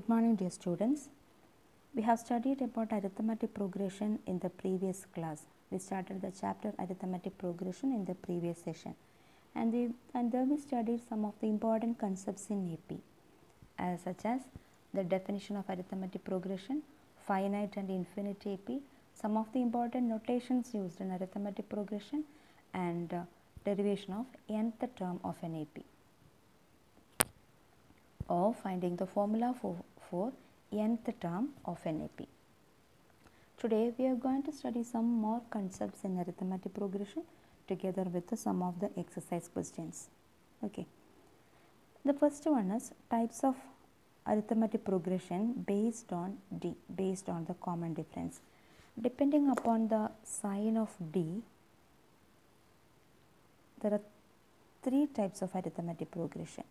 Good morning, dear students. We have studied about arithmetic progression in the previous class. We started the chapter arithmetic progression in the previous session, and then we studied some of the important concepts in AP, such as the definition of arithmetic progression, finite and infinite AP, some of the important notations used in arithmetic progression, and derivation of nth term of an AP, or finding the formula for nth term of an AP. Today we are going to study some more concepts in arithmetic progression together with some of the exercise questions. Okay. The first one is types of arithmetic progression based on D, based on the common difference. Depending upon the sign of D, there are three types of arithmetic progression.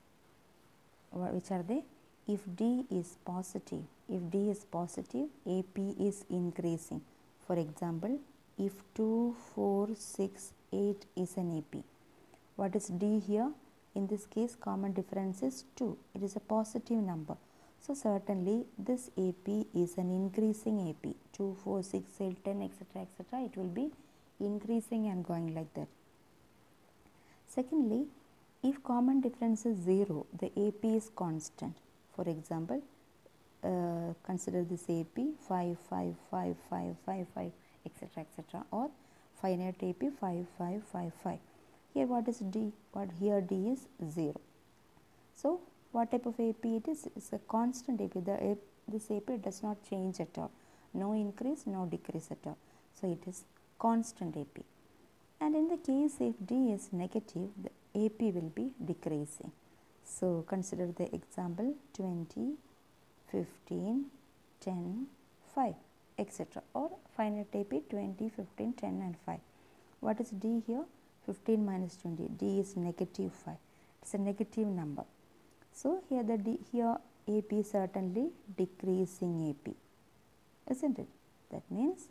Which are they? If D is positive, AP is increasing. For example, if 2, 4, 6, 8 is an AP. What is D here? In this case, common difference is 2. It is a positive number. So, certainly this AP is an increasing AP. 2, 4, 6, 8, 10, etc., etc. It will be increasing and going like that. Secondly, if common difference is 0, the AP is constant. For example, consider this AP 5, 5, 5, 5, 5, 5, etc., etc., or finite AP 5, 5, 5, 5. Here what is D? Here D is 0. So, what type of AP it is? It's a constant AP. This AP does not change at all. No increase, no decrease at all. So, it is constant AP. And in the case if D is negative, the AP will be decreasing. So, consider the example 20, 15, 10, 5, etc. or finite AP 20, 15, 10 and 5. What is D here? 15 minus 20. D is negative 5. It is a negative number. So, here AP is certainly decreasing AP, isn't it? That means,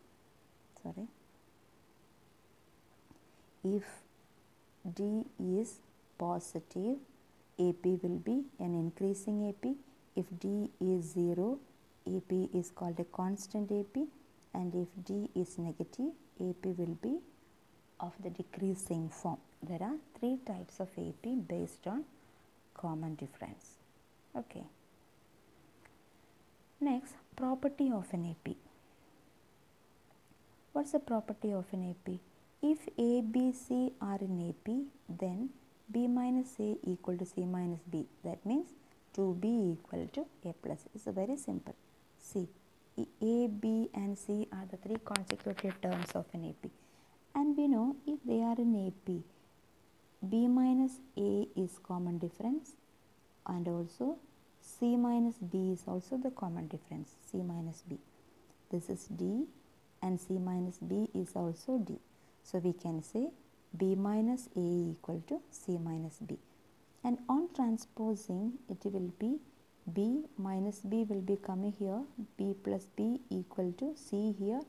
if D is positive, AP will be an increasing AP. If D is 0, AP is called a constant AP, and if D is negative, AP will be of the decreasing form. There are three types of AP based on common difference. Okay. Next, property of an AP. What's the property of an AP? If A, B, C are in AP, then B minus A equal to C minus B. That means 2B equal to A plus. It's very simple. See, A, B and C are the three consecutive terms of an AP. And we know if they are in AP, B minus A is common difference, and also C minus B is also the common difference, C minus B. This is D and C minus B is also D. So, we can say B minus A equal to C minus B, and on transposing it will be B minus B will be coming here, B plus B equal to C here,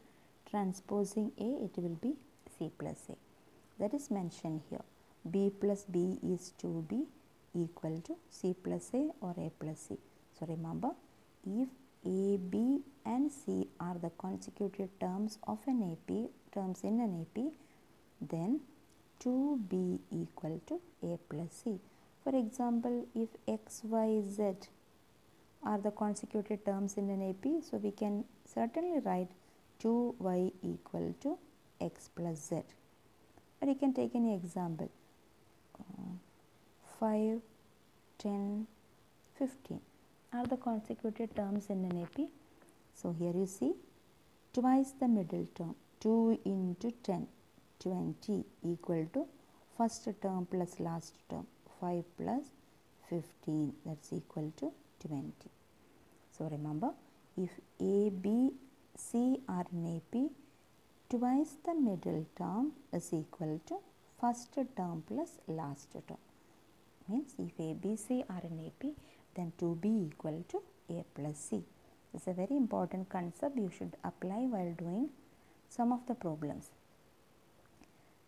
transposing A it will be C plus A. That is mentioned here. B plus B is 2B equal to C plus A or A plus C. So, remember, if A, B and C are the consecutive terms of an AP, terms in an AP, then 2B equal to A plus C. For example, if X, Y, Z are the consecutive terms in an AP, so we can certainly write 2Y equal to X plus Z. Or you can take any example, 5, 10, 15 are the consecutive terms in an AP. So, here you see twice the middle term, 2 into 10, 20 equal to first term plus last term, 5 plus 15, that's equal to 20. So, remember, if A, B, C are in AP, twice the middle term is equal to first term plus last term. Means if A, B, C are in AP, then 2B equal to A plus C. This is a very important concept you should apply while doing some of the problems.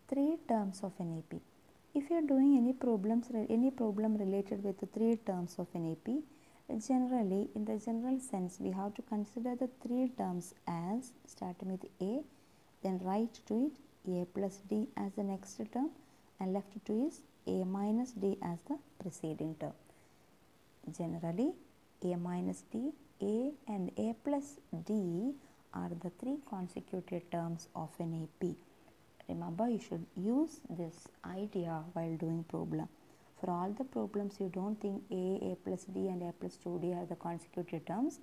Three terms of an AP. If you are doing any problem related with the three terms of an AP, Generally, in the general sense, we have to consider the three terms as starting with a, then right to it a plus d as the next term, and left to is a minus d as the preceding term. Generally, a minus d, a and a plus d are the three consecutive terms of an AP. Remember, you should use this idea while doing problem. For all the problems you don't think a plus d and a plus 2d are the consecutive terms,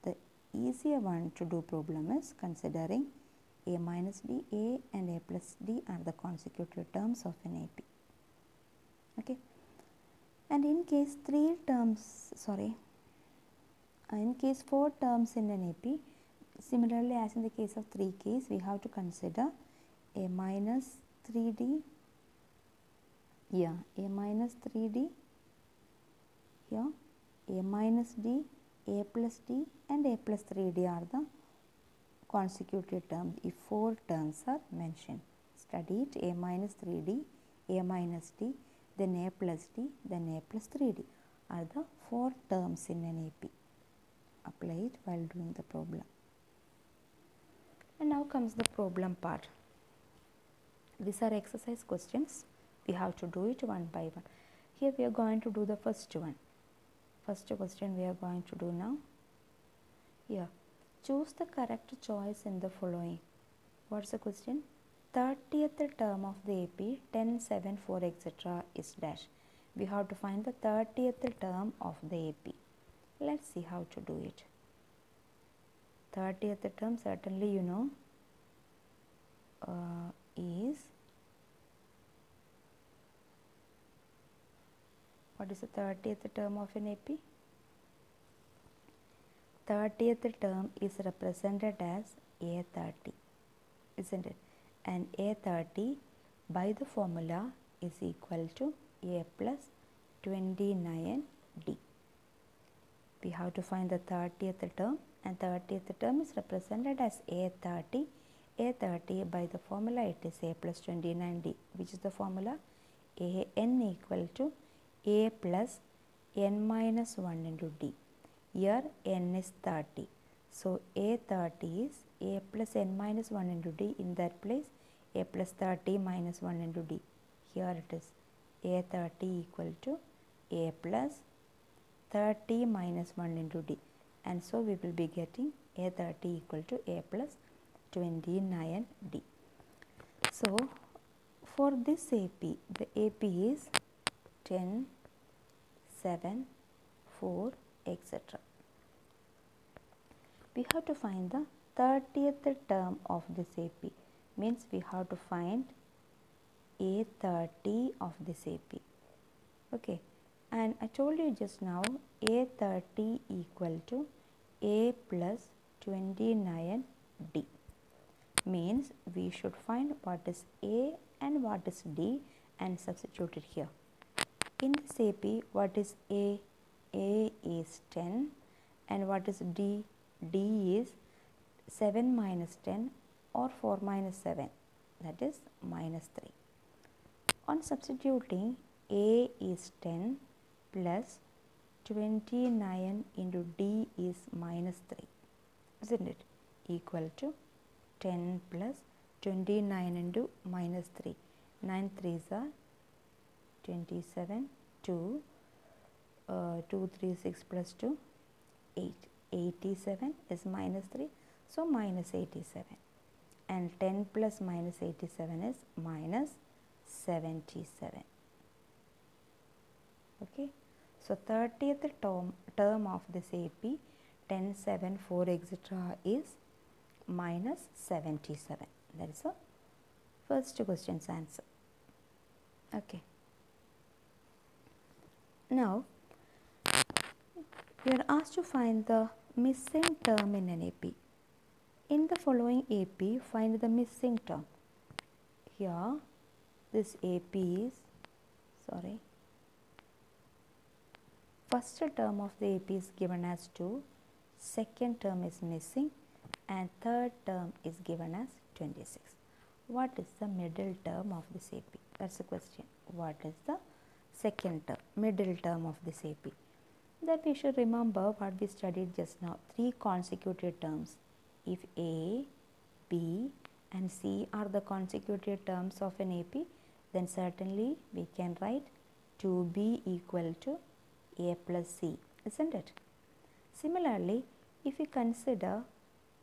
the easier one to do problem is considering a minus d, a and a plus d are the consecutive terms of an AP. Okay. And in case in case 4 terms in an AP, similarly as in the case of 3 case, we have to consider a minus 3d, a minus 3d, here a minus d, a plus d and a plus 3d are the consecutive terms if 4 terms are mentioned. Study it, a minus 3d, a minus d, then a plus d, then a plus 3d are the 4 terms in an AP. Apply it while doing the problem. And now comes the problem part. These are exercise questions. We have to do it one by one. Here we are going to do the first one. First question we are going to do now. Here, choose the correct choice in the following. What's the question? 30th term of the AP 10, 7, 4 etc. is dash. We have to find the 30th term of the AP. Let's see how to do it. 30th term certainly you know is, what is the 30th term of an AP? 30th term is represented as A30, isn't it? And A30 by the formula is equal to A plus 29D. We have to find the 30th term, and 30th term is represented as A30. A30 by the formula it is A plus 29D, which is the formula AN equal to A plus N minus 1 into D. Here N is 30. So A30 is A plus N minus 1 into D. In that place A plus 30 minus 1 into D. Here it is A30 equal to A plus 30 minus 1 into D. And so we will be getting A30 equal to A plus 29D. So for this AP, the AP is 10, 7, 4, etc. We have to find the 30th term of this AP. Means we have to find A30 of this AP. Okay. And I told you just now A30 equal to A plus 29D. Means we should find what is A and what is D and substitute it here. In this AP, what is A? A is 10, and what is D? D is 7 minus 10 or 4 minus 7, that is minus 3. On substituting, A is 10 plus 29 into D is minus 3, isn't it? Equal to 10 plus 29 into minus 3. 9 3s are 27, 2, 2 3 6 plus 2, 8. 87 is minus 3, so minus 87. And 10 plus minus 87 is minus 77. Okay. So 30th term of this AP 10, 7, 4 etc. is minus 77. That is the first question's answer. Okay. Now we are asked to find the missing term in an AP. In the following AP, find the missing term. Here this AP is, first term of the AP is given as 2, second term is missing, and third term is given as 26. What is the middle term of this AP? That's the question. What is the second term, middle term of this AP? Then we should remember what we studied just now, 3 consecutive terms. If A, B and C are the consecutive terms of an AP, then certainly we can write 2B equal to A plus C, isn't it? Similarly, if we consider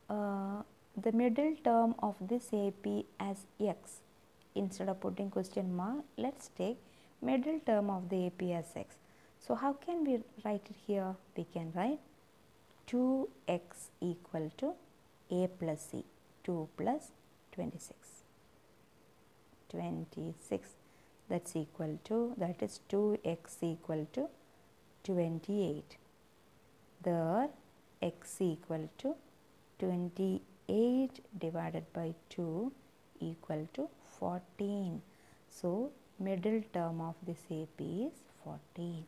the middle term of this AP as X, instead of putting question mark, let's take middle term of the AP as X. So, how can we write it here? We can write 2x equal to A plus C, 2 plus 26. 26, that's equal to, that is 2x equal to 28. There x equal to 28 divided by 2 equal to 14. So, middle term of this AP is 14.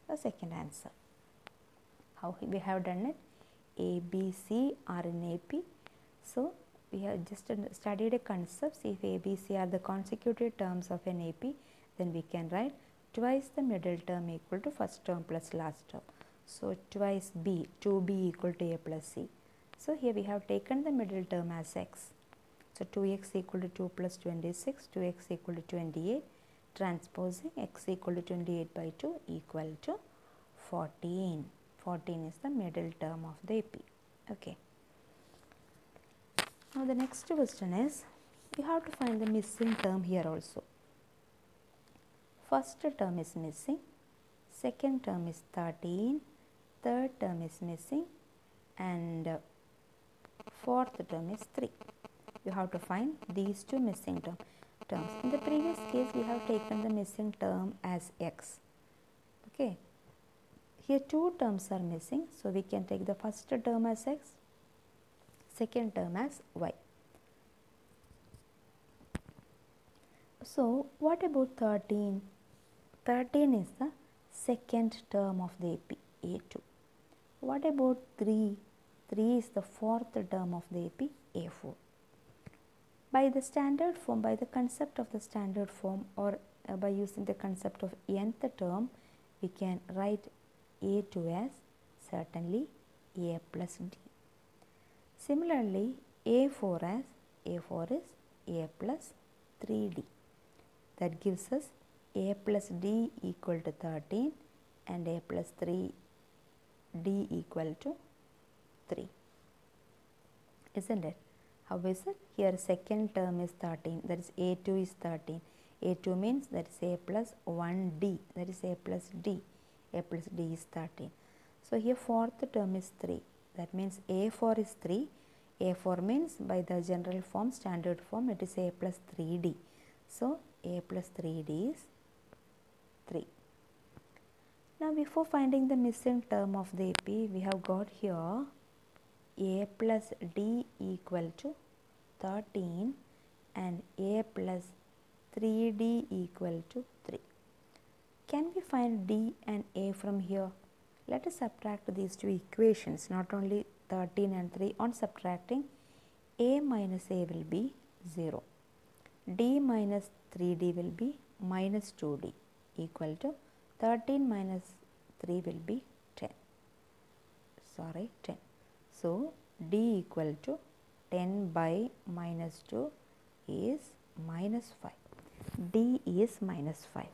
The second answer. How we have done it? A, B, C are in AP. So, we have just studied a concept. If A, B, C are the consecutive terms of an AP, then we can write twice the middle term equal to first term plus last term. So, twice B, 2B equal to A plus C. So, here we have taken the middle term as X. So, 2x equal to 2 plus 26, 2x equal to 28, transposing x equal to 28 by 2 equal to 14. 14 is the middle term of the AP. Okay. Now, the next question is, we have to find the missing term here also. First term is missing, second term is 13, third term is missing and fourth term is 3. You have to find these two missing terms. In the previous case, we have taken the missing term as x. Okay. Here two terms are missing, so we can take the first term as x, second term as y. So, what about 13? 13 is the second term of the AP, A2. What about 3? 3 is the fourth term of the AP, A4. By the standard form, by the concept of the standard form or by using the concept of nth term, we can write A2 as certainly A plus D. Similarly, A4 as A4 is A plus 3D. That gives us A plus D equal to 13 and A plus 3D equal to 3. Isn't it? How is it? Here second term is 13, that is A2 is 13. A2 means that is A plus 1D, that is A plus D. A plus D is 13. So, here fourth term is 3, that means A4 is 3. A4 means by the general form, standard form, it is A plus 3D. So, A plus 3D is 3. Now, before finding the missing term of the AP, we have got here A plus D equal to 13 and A plus 3D equal to 3. Can we find D and A from here? Let us subtract these two equations, not only 13 and 3. On subtracting, A minus A will be 0. D minus 3D will be minus 2D equal to 13 minus 3 will be 10. 10. So, D equal to 10 by minus 2 is minus 5. D is minus 5.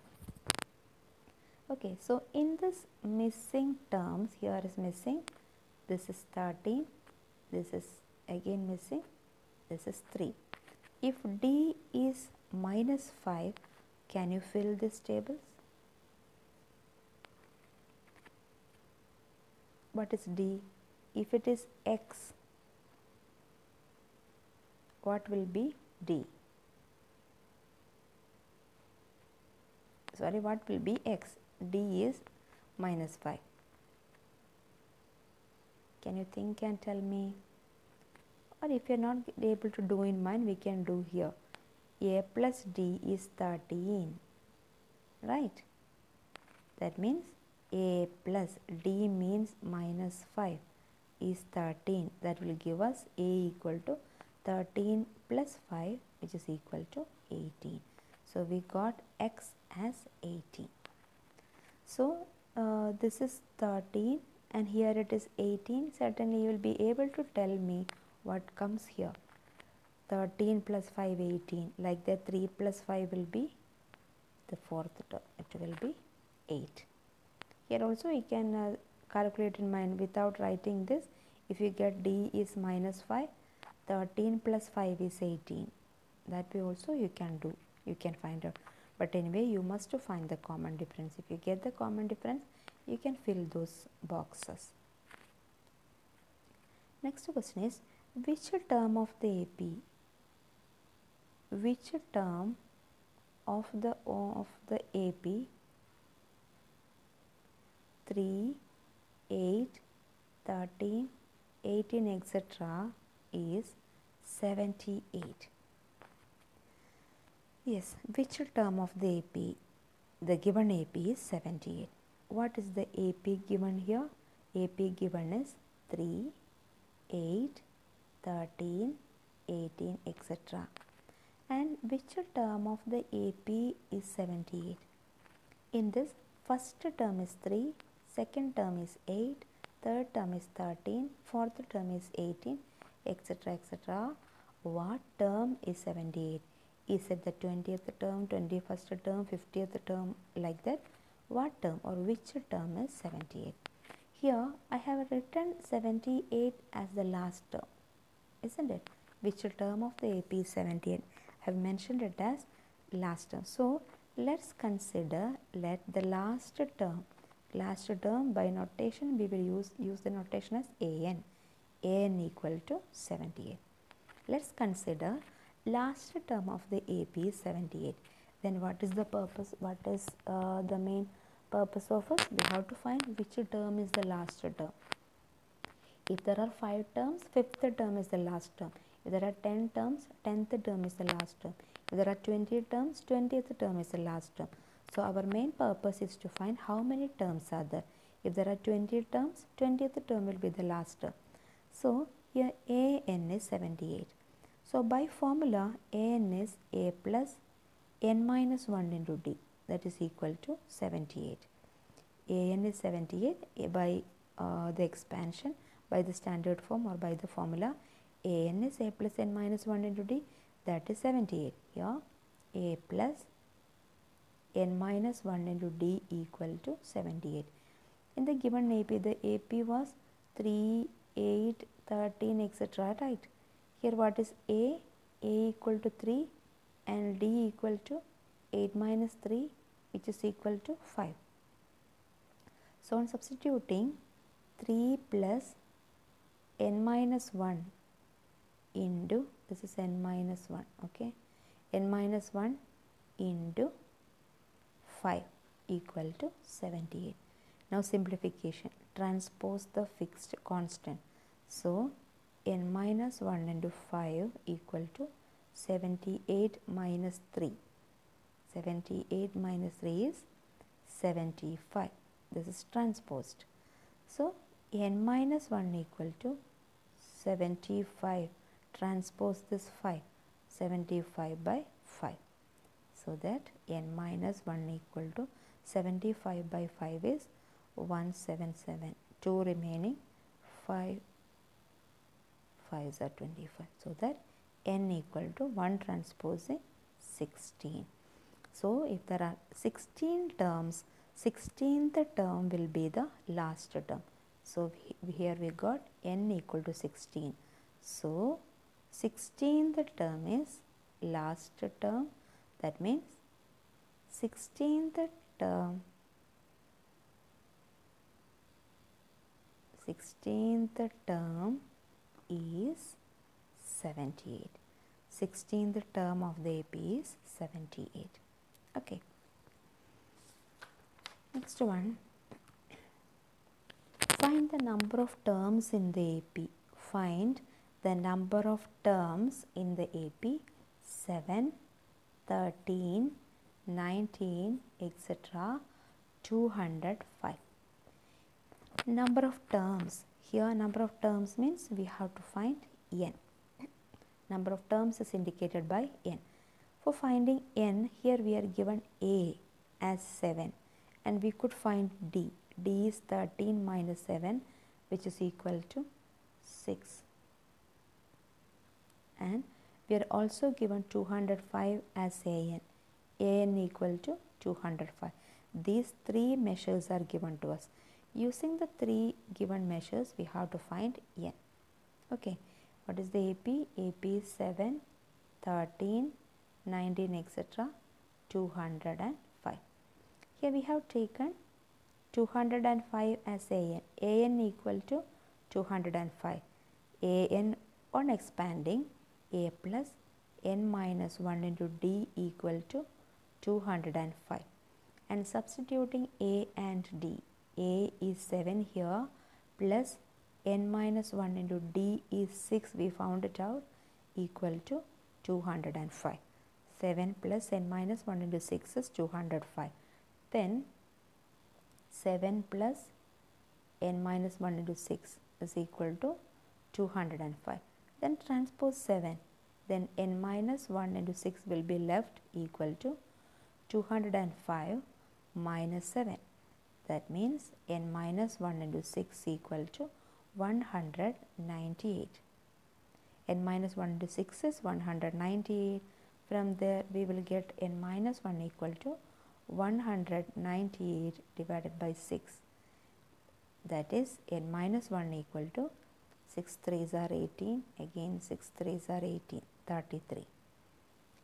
Okay, so in this missing terms, here is missing, this is 13, this is again missing, this is 3. If D is minus 5, can you fill these tables? What is D? If it is X, what will be D? Sorry, what will be X? D is minus 5. Can you think and tell me? Or if you are not able to do in mind, we can do here. A plus D is 13, right? That means A plus D means minus 5 is 13. That will give us A equal to 13 plus 5, which is equal to 18. So, we got X as 18. So, this is 13 and here it is 18, certainly you will be able to tell me what comes here. 13 plus 5, 18, like that 3 plus 5 will be the fourth term, it will be 8. Here also you can calculate in mind without writing this. If you get D is minus 5, 13 plus 5 is 18. That way also you can do, you can find out. But anyway, you must to find the common difference. If you get the common difference, you can fill those boxes. Next question is, which term of the AP, which term of the AP 3, 8, 13, 18, etc. is 78. Yes, which term of the AP? The given AP is 78. What is the AP given here? AP given is 3, 8, 13, 18, etc. And which term of the AP is 78? In this, first term is 3, second term is 8, third term is 13, fourth term is 18, etc. etc. What term is 78? Is it the 20th term, 21st term, 50th term, like that? What term or which term is 78? Here I have written 78 as the last term, isn't it? Which term of the AP is 78? I have mentioned it as last term. So let's consider, let the last term by notation we will use the notation as AN equal to 78. Let's consider last term of the AP is 78. Then what is the purpose, what is the main purpose of us? We have to find which term is the last term. If there are 5 terms, 5th term is the last term. If there are 10 terms, 10th term is the last term. If there are 20 terms, 20th term is the last term. So our main purpose is to find how many terms are there. If there are 20 terms, 20th term will be the last term. So here AN is 78. So by formula, AN is A plus N minus 1 into D, that is equal to 78. AN is 78 by the expansion, by the standard form or by the formula. AN is A plus N minus 1 into D, that is 78. Here A plus N minus 1 into D equal to 78. In the given AP, the AP was 3, 8, 13, etc. right? Here what is A? A equal to 3 and D equal to 8 minus 3, which is equal to 5. So on substituting 3 plus N minus 1 into, this is N minus 1, okay, N minus 1 into 5 equal to 78. Now simplification, transpose the fixed constant. So N minus 1 into 5 equal to 78 minus 3. 78 minus 3 is 75. This is transposed. So N minus 1 equal to 75. Transpose this 5. 75 by 5. So that N minus 1 equal to 75 by 5 is 177. 2 remaining, 5 5s are 25. So that N equal to 1 transposing 16. So if there are 16 terms, 16th term will be the last term. So here we got N equal to 16. So 16th term is last term. That means 16th term is 78. 16th term of the AP is 78. Okay. Next one. Find the number of terms in the AP. Find the number of terms in the AP 7, 13, 19, etc. 205. Number of terms. Here number of terms means we have to find N. Number of terms is indicated by N. For finding N, here we are given A as 7 and we could find D. D is 13 minus 7, which is equal to 6. And we are also given 205 as AN. AN equal to 205. These three measures are given to us. Using the three given measures, we have to find N. Okay. What is the AP? AP is 7, 13, 19, etc. 205. Here we have taken 205 as AN. AN equal to 205. AN on expanding, A plus N minus 1 into D equal to 205. And substituting A and D, A is 7 here plus N minus 1 into D is 6, we found it out, equal to 205. 7 plus N minus 1 into 6 is 205. Then 7 plus N minus 1 into 6 is equal to 205. Then transpose 7. Then N minus 1 into 6 will be left equal to 205 minus 7. That means N minus 1 into 6 equal to 198. N minus 1 into 6 is 198. From there we will get N minus 1 equal to 198 divided by 6. That is N minus 1 equal to 6 3s are 18, again 6 3s are 18, 33.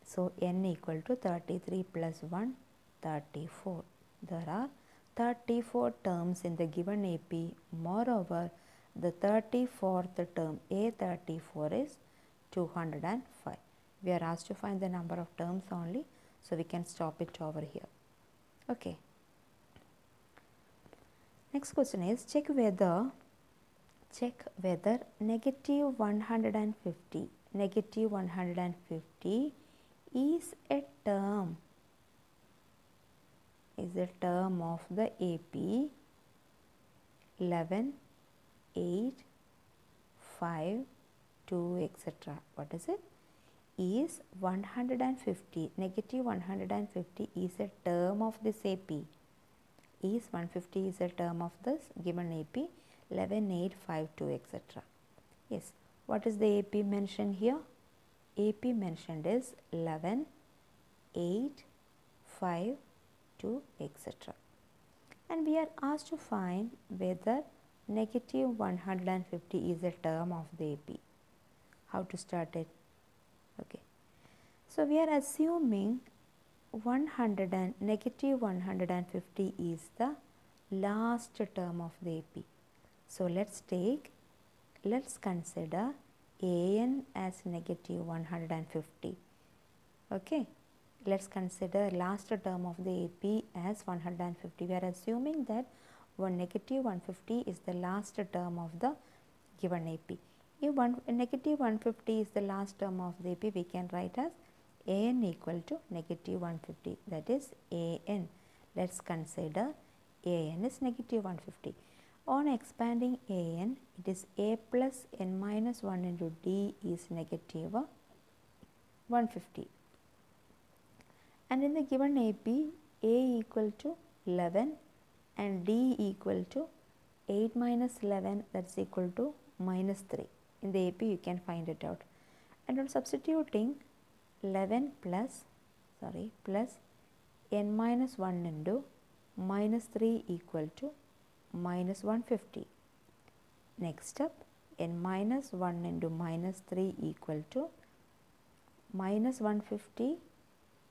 So N equal to 33 plus 1, 34. There are 34 terms in the given AP. Moreover, the 34th term, A34, is 205. We are asked to find the number of terms only, so we can stop it over here. Okay. Next question is check whether negative 150 is a term of the AP 11, 8, 5, 2, etc. What is it? Is 150, negative 150 is a term of this AP. Is 150 is a term of this given AP 11, 8, 5, 2, etc. Yes. What is the AP mentioned here? AP mentioned is 11, 8, 5, 2, etc. And we are asked to find whether negative 150 is a term of the AP. How to start it? Okay. So we are assuming negative 150 is the last term of the AP. So let's consider AN as negative 150. Okay. Let's consider last term of the AP as 150. We are assuming that negative 150 is the last term of the given AP. If negative 150 is the last term of the AP, we can write as AN equal to negative 150. That is AN. Let's consider AN is negative 150. On expanding AN, it is A plus N minus 1 into D is negative 150. And in the given AP, A equal to 11 and D equal to 8 minus 11, that's equal to minus 3. In the AP, you can find it out. And on substituting 11 plus N minus 1 into minus 3 equal to minus 150. Next step, N minus 1 into minus 3 equal to minus 150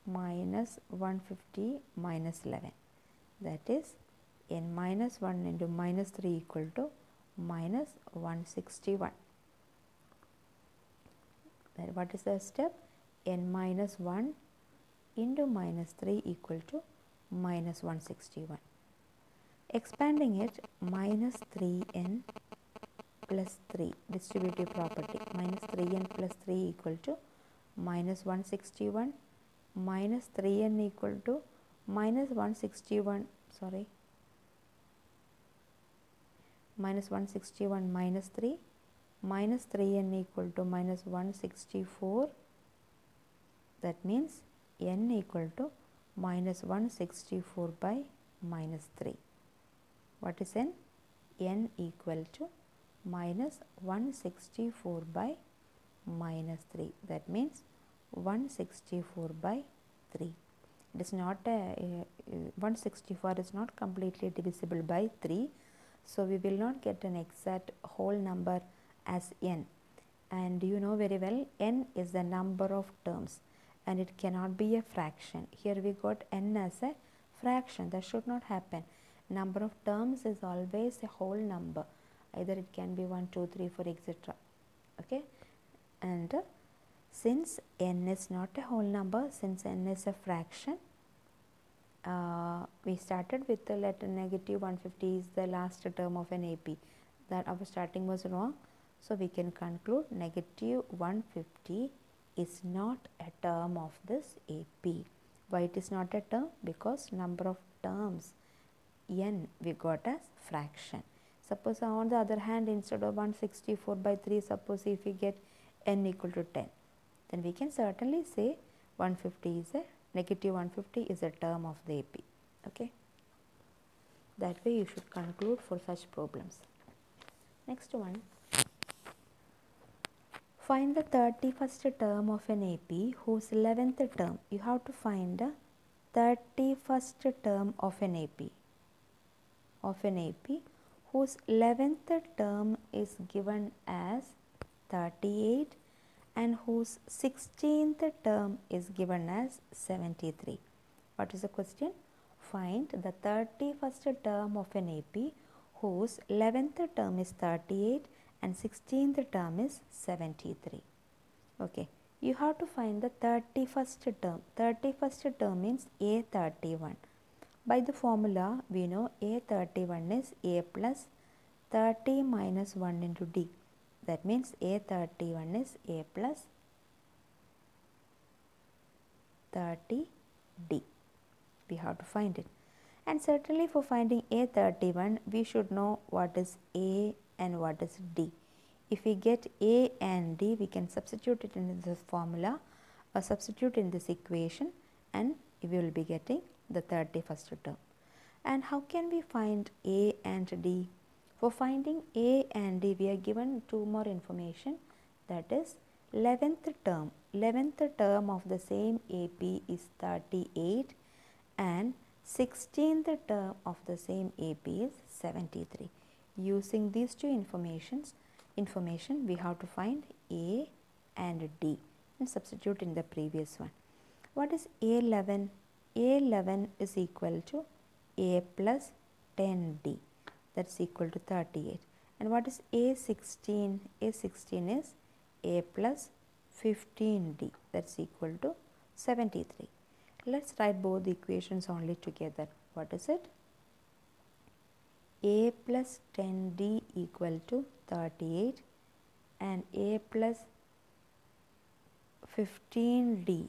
minus 150 minus 11. That is N minus 1 into minus 3 equal to minus 161. Then what is the step? N minus 1 into minus 3 equal to minus 161. Expanding it, minus 3n plus 3, distributive property, minus 3n plus 3 equal to minus 161, minus 3n equal to minus 161, minus 161 minus 3, minus 3n equal to minus 164. That means n equal to minus 164 by minus 3. What is n? N equal to minus 164 by minus 3. That means 164 by 3. It is not 164 is not completely divisible by 3. So, we will not get an exact whole number as n, and you know very well n is the number of terms and it cannot be a fraction. Here we got n as a fraction. That should not happen. Number of terms is always a whole number, either it can be 1, 2, 3, 4, etc. Okay, and since n is not a whole number, since n is a fraction, we started with the letter negative 150 is the last term of an AP. That our starting was wrong. So, we can conclude negative 150 is not a term of this AP. Why it is not a term? Because number of terms n we got as fraction. Suppose on the other hand, instead of 164 by 3, suppose if we get n equal to 10, then we can certainly say 150 is a negative 150 is a term of the AP. Okay. That way you should conclude for such problems. Next one. Find the 31st term of an AP whose 11th term. You have to find the 31st term of an AP whose 11th term is given as 38 and whose 16th term is given as 73. What is the question? Find the 31st term of an AP whose 11th term is 38 and 16th term is 73. Okay, you have to find the 31st term. 31st term means A31. By the formula, we know A31 is A plus 30 minus 1 into D. That means A31 is A plus 30D. We have to find it. And certainly for finding A31, we should know what is A and what is D. If we get A and D, we can substitute it in this formula or substitute in this equation, and we will be getting the 31st term. And how can we find A and D? For finding A and D, we are given two more information, that is 11th term. 11th term of the same AP is 38 and 16th term of the same AP is 73. Using these two information we have to find A and D and substitute in the previous one. What is A11? A11 is equal to A plus 10D, that is equal to 38. And what is A16? A16 is A plus 15D, that is equal to 73. Let's write both the equations only together. What is it? A plus 10D equal to 38 and A plus 15D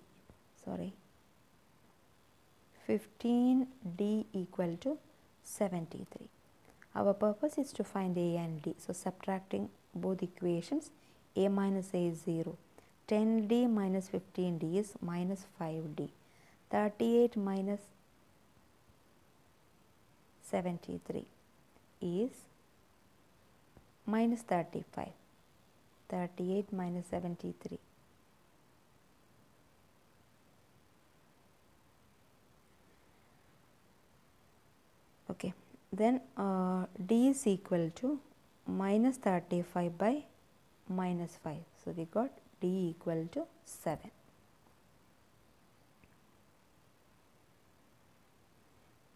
equal to 73. Our purpose is to find A and D. So, subtracting both equations, A minus A is 0. 10D minus 15D is minus 5D. 38 minus 73 is minus 35. 38 minus 73. Okay. Then D is equal to minus 35 by minus 5. So, we got D equal to 7.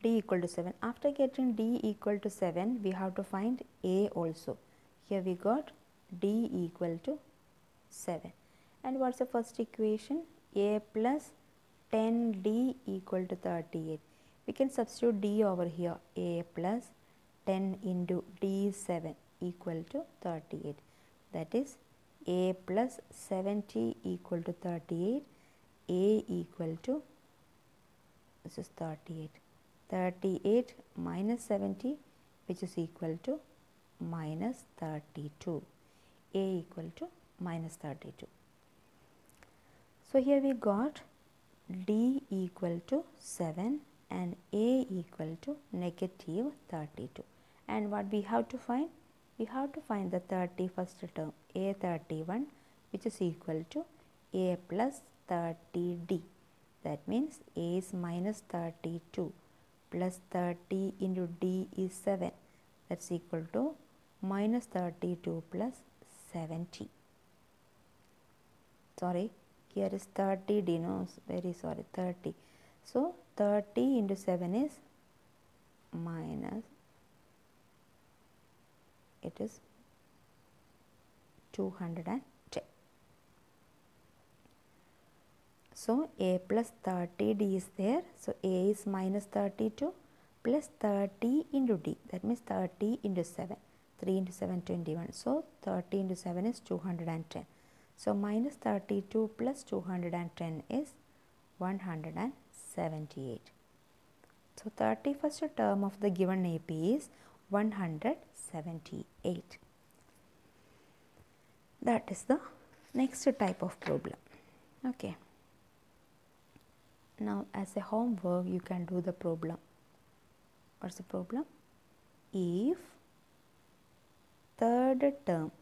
D equal to 7. After getting D equal to 7, we have to find A also. Here we got D equal to 7. And what's the first equation? A plus 10D equal to 38. We can substitute D over here. A plus 10 into D is 7 equal to 38. That is A plus 70 equal to 38. A equal to, this is 38. 38 minus 70, which is equal to minus 32. A equal to minus 32. So, here we got D equal to 7 and A equal to negative 32. And what we have to find? We have to find the 31st term, A31, which is equal to A plus 30D. That means A is minus 32 plus 30 into D is 7. That's equal to minus 32 plus 70. Sorry, here is 30D, no, very sorry, 30. So 30 into 7 is minus, it is 210. So A plus 30D is there. So A is minus 32 plus 30 into D. That means 30 into 7. 3 into 7, 21. So 30 into 7 is 210. So minus 32 plus 210 is 178. So 31st term of the given AP is 178. That is the next type of problem. Okay. Now as a homework you can do the problem. What's the problem? If third term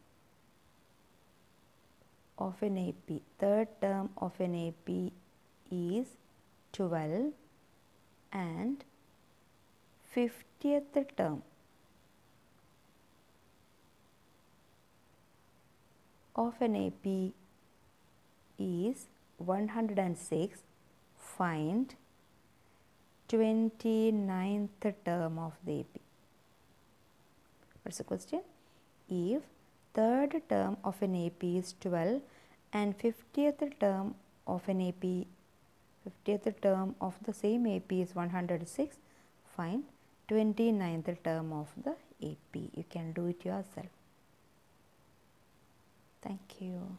of an AP is 12 and 50th term of an AP is 106, find 29th term of the AP. What's the question? If third term of an AP is 12 and 50th term of an AP, 50th term of the same AP is 106, find 29th term of the AP. You can do it yourself. Thank you.